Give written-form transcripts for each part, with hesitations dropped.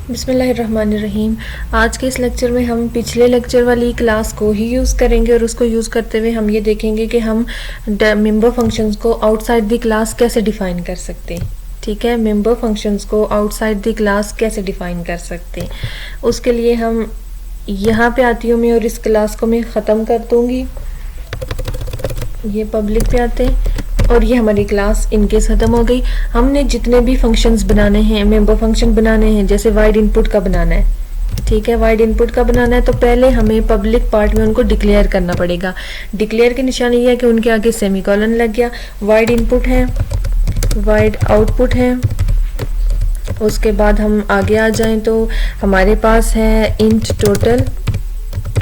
बिस्मिल्लाहिर्रहमानिर्रहीम। आज के इस लेक्चर में हम पिछले लेक्चर वाली क्लास को ही यूज़ करेंगे और उसको यूज़ करते हुए हम ये देखेंगे कि हम मेंबर फंक्शंस को आउटसाइड द क्लास कैसे डिफ़ाइन कर सकते हैं। ठीक है, मेंबर फंक्शंस को आउटसाइड द क्लास कैसे डिफ़ाइन कर सकते हैं। उसके लिए हम यहाँ पे आती हूँ मैं और इस क्लास को मैं ख़त्म कर दूँगी। ये पब्लिक पे आते हैं और ये हमारी क्लास इनकेस ख़त्म हो गई। हमने जितने भी फंक्शंस बनाने हैं, मेंबर फंक्शन बनाने हैं, जैसे वाइड इनपुट का बनाना है, ठीक है, वाइड इनपुट का बनाना है तो पहले हमें पब्लिक पार्ट में उनको डिक्लेयर करना पड़ेगा। डिक्लेयर की निशानी ये है कि उनके आगे सेमीकोलन लग गया। वाइड इनपुट है, वाइड आउटपुट है। उसके बाद हम आगे आ जाएं तो हमारे पास है इंट टोटल।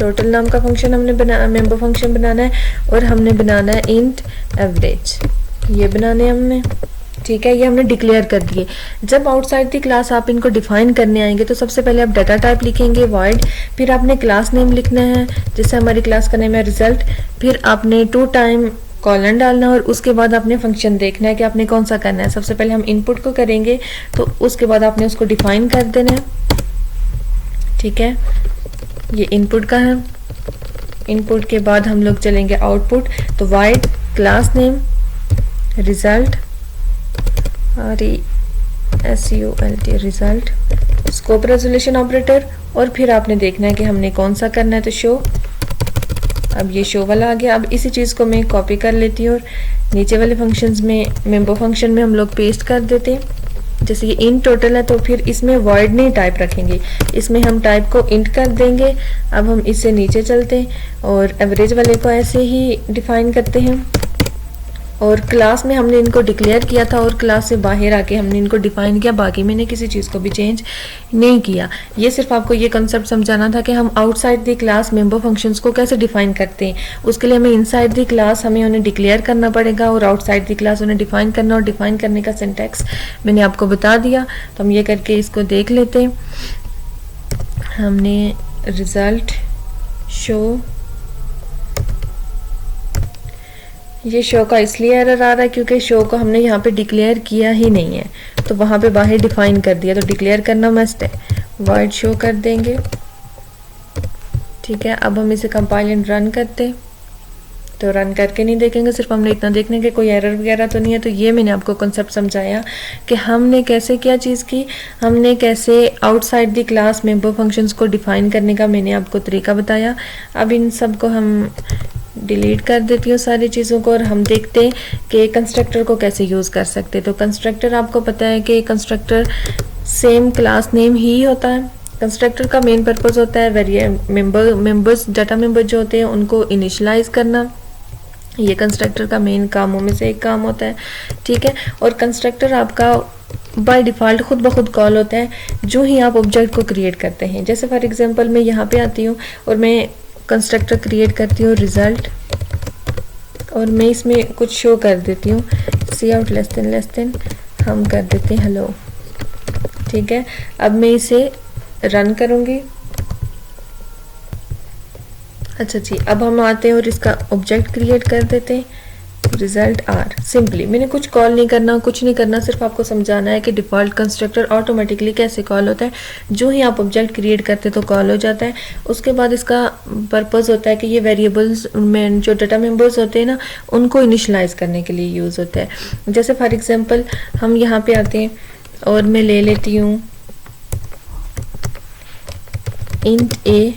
टोटल नाम का फंक्शन हमने मेंबर फंक्शन बनाना है और हमने बनाना है इंट एवरेज। ये बनाने हमने, ठीक है, ये हमने डिक्लेयर कर दिए। जब आउटसाइड दी क्लास आप इनको डिफाइन करने आएंगे तो सबसे पहले आप डाटा टाइप लिखेंगे वाइड, फिर आपने क्लास नेम लिखना है, जैसे हमारी क्लास का नेम है रिजल्ट, फिर आपने 2 टाइम कॉलन डालना और उसके बाद आपने फंक्शन देखना है कि आपने कौन सा करना है। सबसे पहले हम इनपुट को करेंगे तो उसके बाद आपने उसको डिफाइन कर देना है। ठीक है, ये इनपुट का है। इनपुट के बाद हम लोग चलेंगे आउटपुट, तो wide class name result RESULT result, scope resolution operator, और फिर आपने देखना है कि हमने कौन सा करना है तो शो। अब ये शो वाला आ गया। अब इसी चीज़ को मैं कॉपी कर लेती हूँ और नीचे वाले फंक्शंस में, मेंबर फंक्शन में हम लोग पेस्ट कर देते हैं। जैसे ये इंट टोटल है तो फिर इसमें वॉइड नहीं टाइप रखेंगे, इसमें हम टाइप को इंट कर देंगे। अब हम इससे नीचे चलते हैं और एवरेज वाले को ऐसे ही डिफाइन करते हैं। और क्लास में हमने इनको डिक्लेयर किया था और क्लास से बाहर आके हमने इनको डिफाइन किया, बाकी मैंने किसी चीज़ को भी चेंज नहीं किया। ये सिर्फ आपको ये कंसेप्ट समझाना था कि हम outside the class member functions को कैसे डिफाइन करते हैं। उसके लिए हमें इनसाइड द क्लास हमें उन्हें डिक्लेयर करना पड़ेगा और आउटसाइड द क्लास उन्हें डिफाइन करना, और डिफाइन करने का सिंटैक्स मैंने आपको बता दिया। तो हम ये करके इसको देख लेते हैं। हमने रिजल्ट शो, ये शो का इसलिए एरर आ रहा है क्योंकि शो को हमने यहाँ पे डिक्लेयर किया ही नहीं है, तो वहाँ पे बाहर डिफाइन कर दिया, तो डिक्लेयर करना मस्ट है। वाइड शो कर देंगे। ठीक है, अब हम इसे कंपाइल एंड रन करते, तो रन करके नहीं देखेंगे, सिर्फ हमने इतना देखने के कोई एरर वगैरह तो नहीं है। तो ये मैंने आपको कॉन्सेप्ट समझाया कि हमने कैसे क्या चीज़ की, हमने कैसे outside the class member functions को डिफाइन करने का मैंने आपको तरीका बताया। अब इन सब को हम डिलीट कर देती हूँ सारी चीज़ों को और हम देखते हैं कि कंस्ट्रक्टर को कैसे यूज़ कर सकते। तो कंस्ट्रक्टर आपको पता है कि कंस्ट्रक्टर सेम क्लास नेम ही होता है। कंस्ट्रक्टर का मेन पर्पस होता है मेंबर्स, डाटा मेंबर जो होते हैं उनको इनिशियलाइज करना। ये कंस्ट्रक्टर का मेन कामों में से एक काम होता है। ठीक है, और कंस्ट्रक्टर आपका बाय डिफ़ॉल्ट खुद ब खुद कॉल होता है जो ही आप ऑब्जेक्ट को क्रिएट करते हैं। जैसे फॉर एग्जांपल मैं यहाँ पे आती हूँ और मैं कंस्ट्रक्टर क्रिएट करती हूँ रिजल्ट, और मैं इसमें कुछ शो कर देती हूँ, सी आउट लेस देन हम कर देते हैं हेलो। ठीक है, अब मैं इसे रन करूँगी। अच्छा जी, अब हम आते हैं और इसका ऑब्जेक्ट क्रिएट कर देते हैं रिजल्ट आर। सिंपली मैंने कुछ कॉल नहीं करना, कुछ नहीं करना, सिर्फ आपको समझाना है कि डिफ़ॉल्ट कंस्ट्रक्टर ऑटोमेटिकली कैसे कॉल होता है। जो ही आप ऑब्जेक्ट क्रिएट करते तो कॉल हो जाता है। उसके बाद इसका पर्पस होता है कि ये वेरिएबल्स में जो डाटा मेंबर्स होते हैं ना, उनको इनिशलाइज करने के लिए यूज़ होता है। जैसे फॉर एग्जाम्पल हम यहाँ पे आते हैं और मैं ले लेती हूँ इंट ए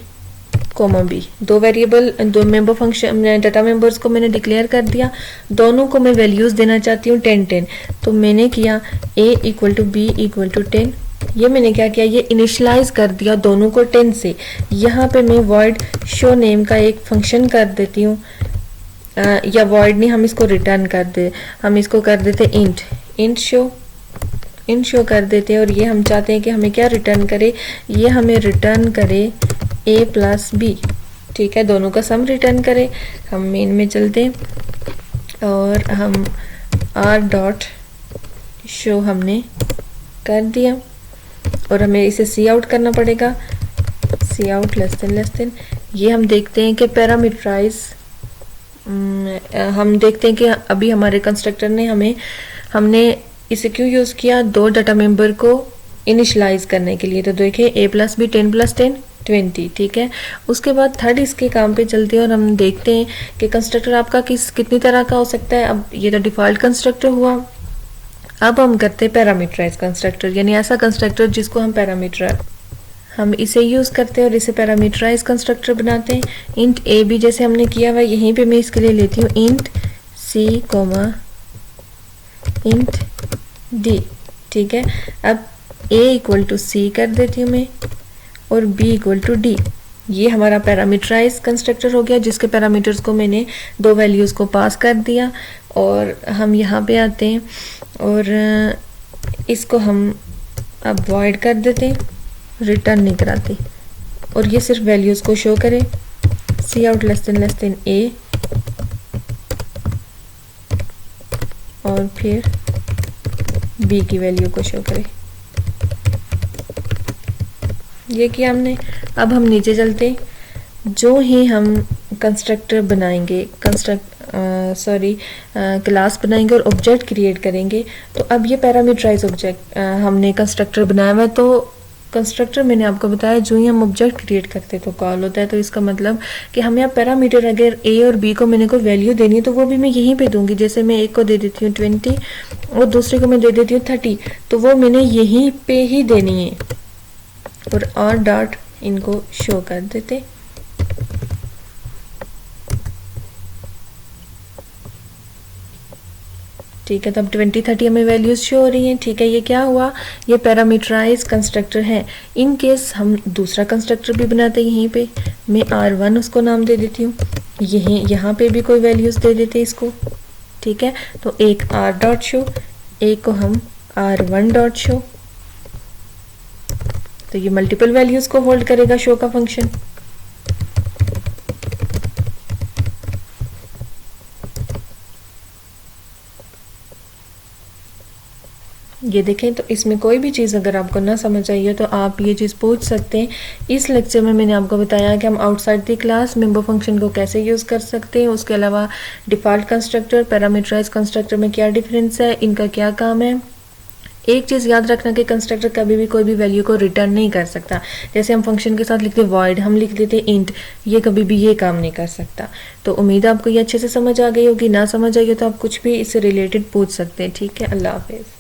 कोमा बी, दो वेरिएबल, दो मेंबर फंक्शन डाटा मेंबर्स को मैंने डिक्लेयर कर दिया। दोनों को मैं वैल्यूज देना चाहती हूँ 10-10, तो मैंने किया a = b = 10। ये मैंने क्या किया, ये इनिशियलाइज कर दिया दोनों को 10 से। यहाँ पे मैं वॉइड शो नेम का एक फंक्शन कर देती हूँ, या वॉइड नहीं, हम इसको रिटर्न कर दे, हम इसको कर देते इंट शो कर देते हैं। और ये हम चाहते हैं कि हमें क्या रिटर्न करे, ये हमें रिटर्न करे a + b। ठीक है, दोनों का सम रिटर्न करे। हम मेन में चलते हैं और हम r.show हमने कर दिया और हमें इसे सी आउट करना पड़ेगा, सी आउट लेस देन। ये हम देखते हैं कि पैरामीटराइज, हम देखते हैं कि अभी हमारे कंस्ट्रक्टर ने हमने इसे क्यों यूज़ किया, दो डाटा मेंबर को इनिशलाइज करने के लिए। तो देखिए a प्लस बी 10 प्लस 10 20, ठीक है। उसके बाद थर्ड इसके काम पे चलते हैं और हम देखते हैं कि कंस्ट्रक्टर आपका कितनी तरह का हो सकता है। अब ये तो डिफ़ॉल्ट कंस्ट्रक्टर हुआ। अब हम करते हैं पैरामीटराइज कंस्ट्रक्टर, यानी ऐसा कंस्ट्रक्टर जिसको हम इसे यूज़ करते हैं और इसे पैरामीटराइज कंस्ट्रक्टर बनाते हैं। इंट ए बी जैसे हमने किया हुआ, यहीं पे मैं इसके लिए लेती हूँ int C comma int D, ठीक है। अब a इक्वल टू सी कर देती हूँ मैं और b इक्वल टू डी। ये हमारा पैरामीटराइज कंस्ट्रक्टर हो गया जिसके पैरामीटर्स को मैंने दो वैल्यूज़ को पास कर दिया। और हम यहाँ पे आते हैं और इसको हम अब वॉइड कर देते हैं, रिटर्न नहीं कराते और ये सिर्फ वैल्यूज़ को शो करे। सी आउट लेस देन a और फिर b की वैल्यू को शो करे। ये किया हमने। अब हम नीचे चलते, जो ही हम कंस्ट्रक्टर बनाएंगे क्लास बनाएंगे और ऑब्जेक्ट क्रिएट करेंगे, तो अब ये पैरामीटराइज ऑब्जेक्ट हमने कंस्ट्रक्टर बनाया हुआ है। तो कंस्ट्रक्टर मैंने आपको बताया जो ही हम ऑब्जेक्ट क्रिएट करते तो कॉल होता है। तो इसका मतलब कि हमें यहाँ पैरामीटर अगर a और b को मैंने कोई वैल्यू देनी है तो वो भी मैं यहीं पे दूंगी। जैसे मैं एक को दे देती हूँ 20 और दूसरे को मैं दे देती हूँ 30, तो वो मैंने यहीं पे ही देनी है और डॉट इनको शो कर देते। ठीक है, तो अब 20 30 हमें वैल्यूज शो हो रही हैं। ठीक है, ये क्या हुआ, ये पैरामीटराइज कंस्ट्रक्टर है। इन केस हम दूसरा कंस्ट्रक्टर भी बनाते हैं, यहीं पे मैं r1 उसको नाम दे देती हूँ, यहाँ पे भी कोई वैल्यूज दे देते इसको। ठीक है, तो एक r डॉट शो, एक को हम r1 डॉट शो, तो ये मल्टीपल वैल्यूज को होल्ड करेगा शो का फंक्शन। ये देखें, तो इसमें कोई भी चीज़ अगर आपको ना समझ आई है तो आप ये चीज़ पूछ सकते हैं। इस लेक्चर में मैंने आपको बताया कि हम outside the class member function को कैसे यूज़ कर सकते हैं। उसके अलावा डिफ़ॉल्ट कंस्ट्रक्टर, पैरामीटराइज कंस्ट्रक्टर में क्या डिफरेंस है, इनका क्या काम है। एक चीज़ याद रखना कि कंस्ट्रक्टर कभी भी कोई भी वैल्यू को रिटर्न नहीं कर सकता। जैसे हम फंक्शन के साथ लिखते वॉइड, हम लिख देते इंट, ये कभी भी ये काम नहीं कर सकता। तो उम्मीद है आपको ये अच्छे से समझ आ गई होगी। ना समझ आई हो तो आप कुछ भी इससे रिलेटेड पूछ सकते हैं। ठीक है, अल्लाह हाफिज़।